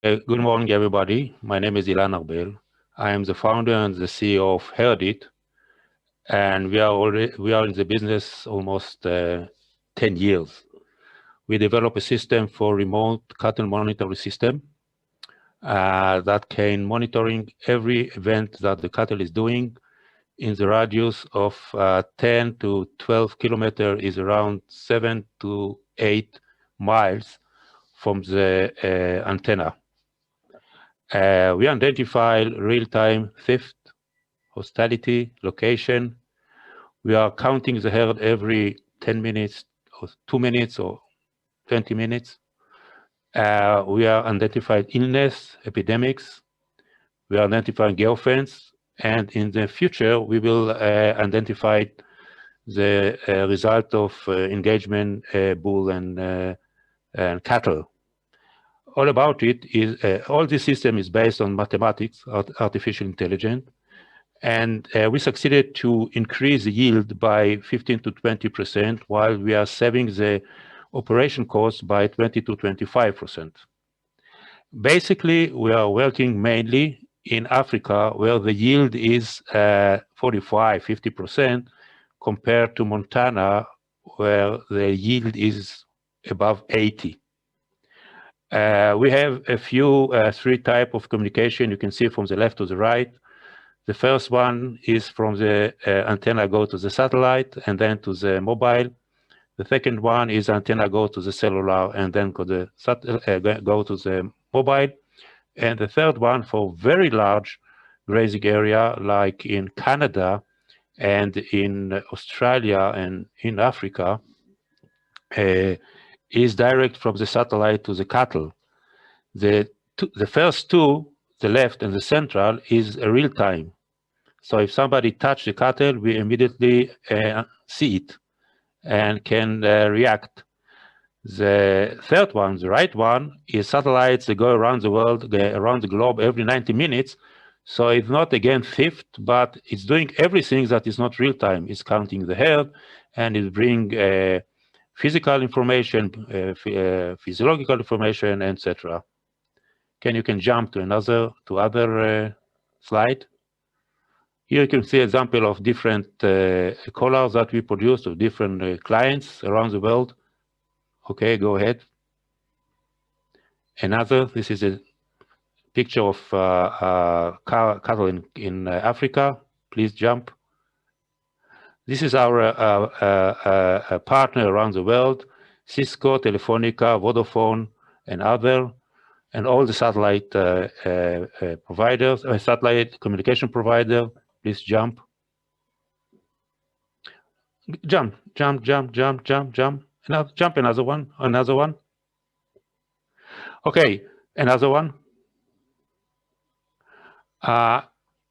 Good morning, everybody. My name is Ilan Arbel. I am the founder and the CEO of Herdit, and we are in the business almost 10 years. We develop a system for remote cattle monitoring system that can monitoring every event that the cattle is doing in the radius of 10 to 12 kilometer is around 7 to 8 miles from the antenna. We identify real-time theft, hostility, location. We are counting the herd every 10 minutes or 2 minutes or 20 minutes. We are identifying illness, epidemics. We are identifying girlfriends. And in the future, we will identify the result of engagement bull and cattle. All about it is, all this system is based on mathematics, artificial intelligence, and we succeeded to increase the yield by 15 to 20%, while we are saving the operation cost by 20 to 25%. Basically, we are working mainly in Africa, where the yield is 45, 50%, compared to Montana, where the yield is above 80. We have a few, three types of communication you can see from the left to the right. The first one is from the antenna go to the satellite and then to the mobile. The second one is antenna go to the cellular and then go to the mobile. And the third one for very large grazing area like in Canada and in Australia and in Africa, is direct from the satellite to the cattle. The first two, the left and the central, is real time. So if somebody touch the cattle, we immediately see it and can react. The third one, the right one, is satellites that go around the world, around the globe every 90 minutes. So it's not again theft, but it's doing everything that is not real time. It's counting the herd and it bring physical information, physiological information, etc. You can jump to other slide. Here you can see example of different collars that we produce to different clients around the world. Okay, go ahead. This is a picture of cattle in Africa. Please jump. This is our partner around the world, Cisco, Telefonica, Vodafone, and other, and all the satellite providers, satellite communication provider. Please jump. Jump. Jump another one. Okay, another one.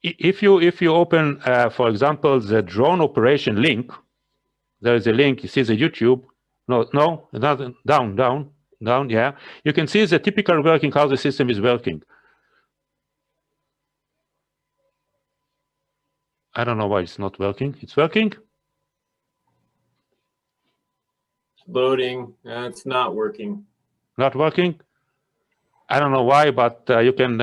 If you open, for example, the drone operation link, there is a link. You see the YouTube. No, another down. Yeah, you can see the typical working, how the system is working. I don't know why it's not working. It's working. Loading. It's not working. Not working. I don't know why, but you can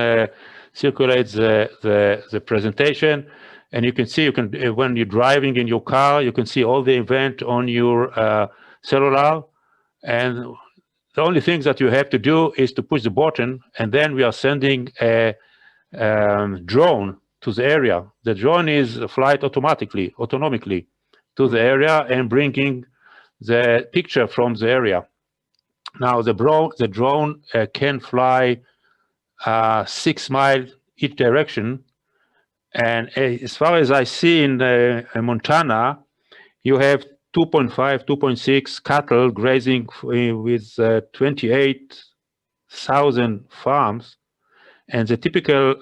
circulate the presentation, and you can see when you're driving in your car, you can see all the event on your cellular, and the only thing that you have to do is to push the button, and then we are sending a drone to the area. The drone is flight autonomically to the area and bringing the picture from the area. Now the drone can fly 6 miles each direction, and as far as I see in Montana, you have 2.5, 2.6 cattle grazing with 28,000 farms, and the typical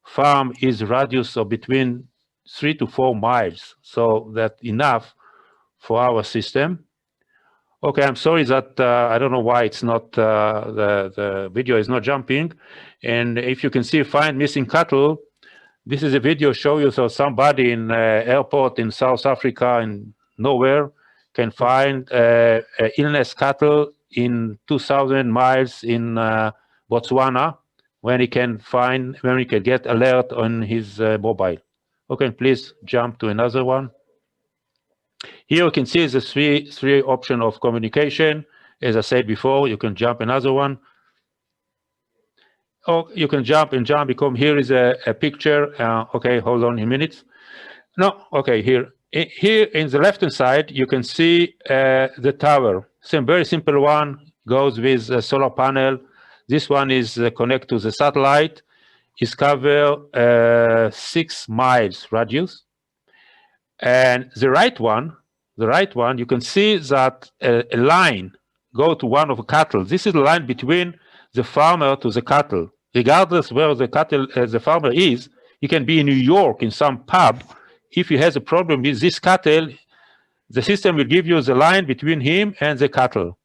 farm is radius of between 3 to 4 miles, so that's enough for our system. Okay, I'm sorry that I don't know why it's not the video is not jumping. And if you can see find missing cattle, this is a video show you so somebody in airport in South Africa in nowhere can find illness cattle in 2,000 miles in Botswana, when he can get alert on his mobile. Okay, please jump to another one. Here you can see the three option of communication. As I said before, you can jump another one. Oh, you can jump because here is a picture. Okay, hold on a minute. No, okay, here in the left hand side, you can see the tower. Same very simple one, goes with a solar panel. This one is connected to the satellite. It's cover 6 miles radius. And the right one, you can see that a line go to one of the cattle. This is the line between the farmer to the cattle. Regardless where the cattle, the farmer is, he can be in New York in some pub. If he has a problem with this cattle, the system will give you the line between him and the cattle.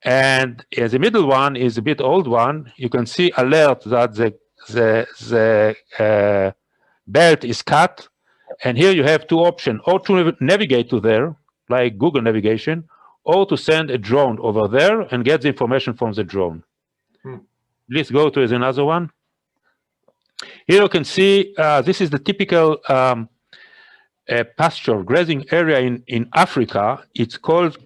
And the middle one is a bit old one. You can see alert that the belt is cut. And here you have two options, or to navigate to there, like Google navigation, or to send a drone over there and get the information from the drone. Let's go to another one. Here you can see this is the typical pasture grazing area in Africa. It's called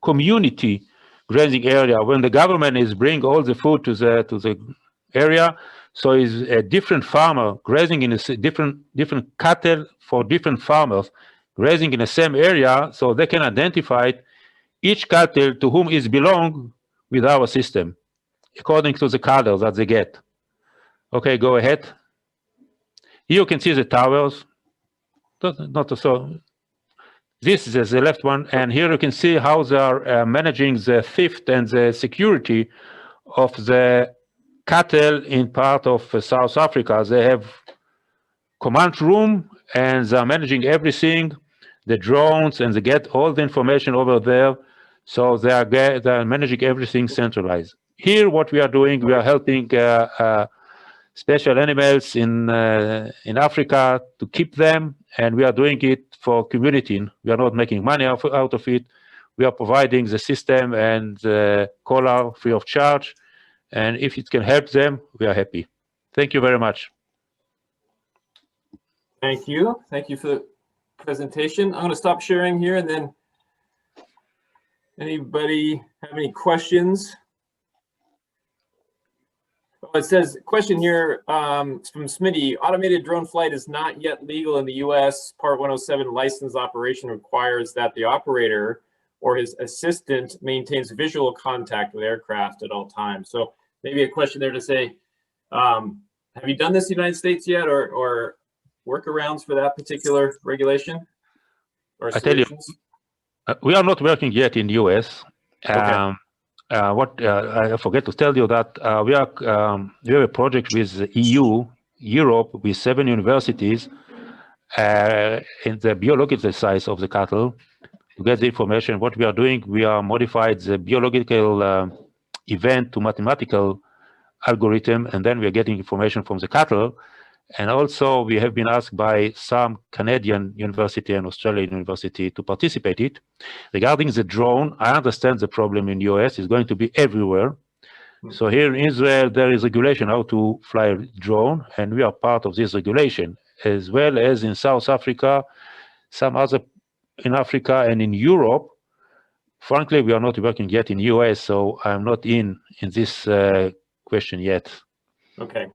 community grazing area. When the government is bringing all the food to the area, so it's a different farmer grazing in a different cattle for different farmers grazing in the same area, so they can identify each cattle to whom it belongs with our system, according to the color that they get. Okay, go ahead. Here you can see the towers. Not so. This is the left one, and here you can see how they are managing the theft and the security of the cattle in part of South Africa. They have command room and they're managing everything, the drones, and they get all the information over there. So they are managing everything centralized. Here, what we are doing, we are helping special animals in Africa to keep them, and we are doing it for community. We are not making money out of it. We are providing the system and collar free of charge. And if it can help them, we are happy. Thank you very much. Thank you. Thank you for the presentation. I'm going to stop sharing here, and then anybody have any questions? Oh, it says, question here from Smitty. Automated drone flight is not yet legal in the US. Part 107 license operation requires that the operator or his assistant maintains visual contact with aircraft at all times. So maybe a question there to say, have you done this in the United States yet, or workarounds for that particular regulation? Or I tell you, we are not working yet in the US. Okay. I forget to tell you that we have a project with EU, Europe, with 7 universities in the biological size of the cattle to get the information. What we are doing, we are modified the biological event to mathematical algorithm, and then we are getting information from the cattle. And also we have been asked by some Canadian university and Australian university to participate in it. Regarding the drone, I understand the problem in the US is going to be everywhere. So here in Israel, there is regulation how to fly a drone, and we are part of this regulation, as well as in South Africa, some other in Africa and in Europe. Frankly, we are not working yet in the US, so I'm not in this question yet. Okay.